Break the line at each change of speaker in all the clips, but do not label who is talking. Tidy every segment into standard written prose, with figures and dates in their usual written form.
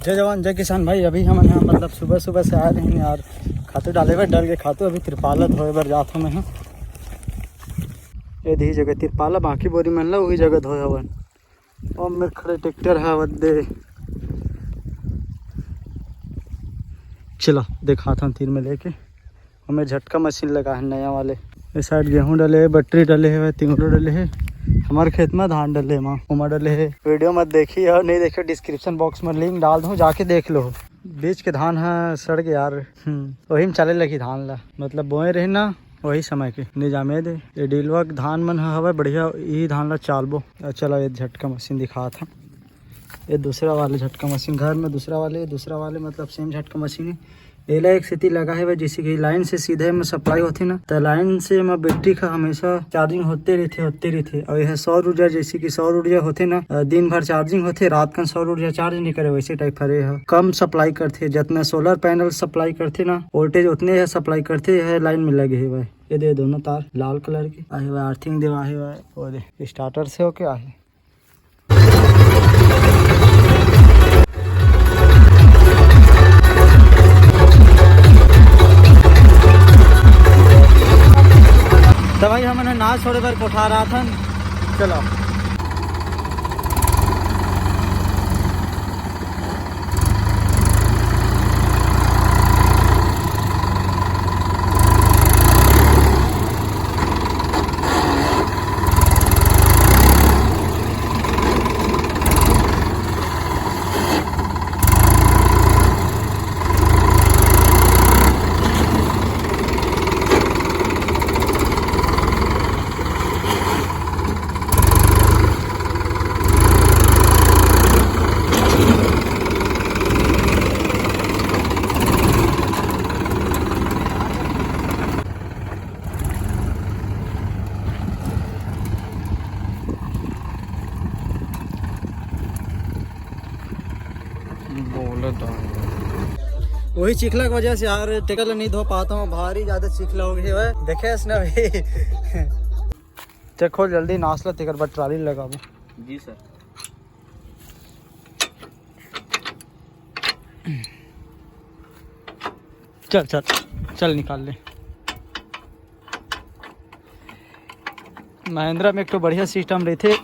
जय जवान जय किसान भाई। अभी हम यहाँ मतलब सुबह सुबह से आ रहे हैं यार। खातू डाले हुए डल के खातू अभी तिरपाला धोए बर जात हूँ मैं। ये दी जगह तिरपाला बाकी बोरी मन ला वही जगह धोए हवन। और मेरे खड़े ट्रैक्टर है वदे। चलो दिखाता हूँ तीर में लेके। हमें झटका मशीन लगा है नया वाले। इस साइड गेहूँ डले है, बटरी डले है, तिंगड़ो डले है। हमारे खेत में धान डले माँ उमा डले है। वीडियो मत देखिए और नहीं देखिए डिस्क्रिप्शन बॉक्स में लिंक डाल दूँ, जाके देख लो। बीच के धान है सड़ के यार। वही में चले लगी धान ला, मतलब बोए रहे ना वही समय के निजामे दे। ये डीलवा धान मन हवा बढ़िया, यही धान ला चालबो। चलो ये झटका मशीन दिखा था। ये दूसरा वाले झटका मशीन घर में दूसरा वाले मतलब सेम झटका मशीन है। एला एक स्थिति लगा है जैसे कि लाइन से सीधे में सप्लाई होती ना, तो लाइन से में बैटरी का हमेशा चार्जिंग होते रहते। और यह सौर ऊर्जा जैसे कि सौर ऊर्जा होते ना, दिन भर चार्जिंग होते, रात का सौर ऊर्जा चार्ज नहीं करे वैसे टाइप हरे है। कम सप्लाई करते, जितना सोलर पैनल सप्लाई करते ना वोल्टेज उतने है सप्लाई करते है। लाइन में लगे है भाई। ये दे दोनों तार लाल कलर के आहे हुए, अर्थिंग देवा है भाई। और स्टार्टर से होके आहे। तो भाई हमने नाच छोड़े पर उठा रहा था। चलो वही चिखला की वजह से यार टेकल नहीं धो पाता हूँ। भारी ज्यादा चिखला हो गई है। देखे इसने भाई देखो जल्दी नाश्ता तेकर बाद ट्राली लगाओ।
जी सर।
चल चल चल निकाल ले। महिंद्रा में एक तो बढ़िया सिस्टम रहते,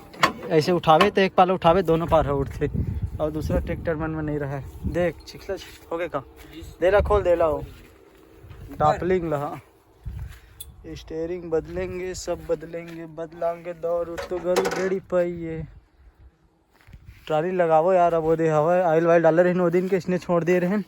ऐसे उठावे तो एक पाला उठावे दोनों पार हो उठते, और दूसरा ट्रैक्टर मन में नहीं रहा है। देख चिखला हो गए का देला खोल देला हो डापलिंग लहा। स्टेयरिंग बदलेंगे, सब बदलेंगे, बदलांगे दौर तो गरु गेड़ी पाइए। ट्राली लगावो यार। अब वो दे हवा आयल वायल डाले रहे 9 दिन के, इसने छोड़ दिए रहे।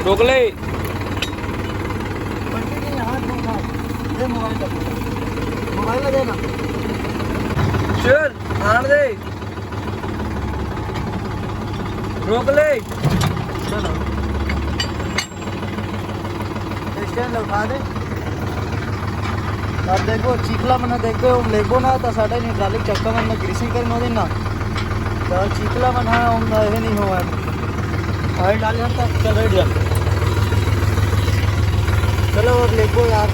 रोक ले।
मोबाइल में देना।
चल आने दे। रोक ले।
चलो स्टैंड उठा दे। अब देखो चिखला मन देखो लेगो ना तो साढ़े न्यूट्रलिक चक्का मन में ग्रीसिंग कर नो दिन ना, तो चिखला मन है नहीं हुआ ऑयल डाले तक चल रेडी। चलो अब लेगो यार।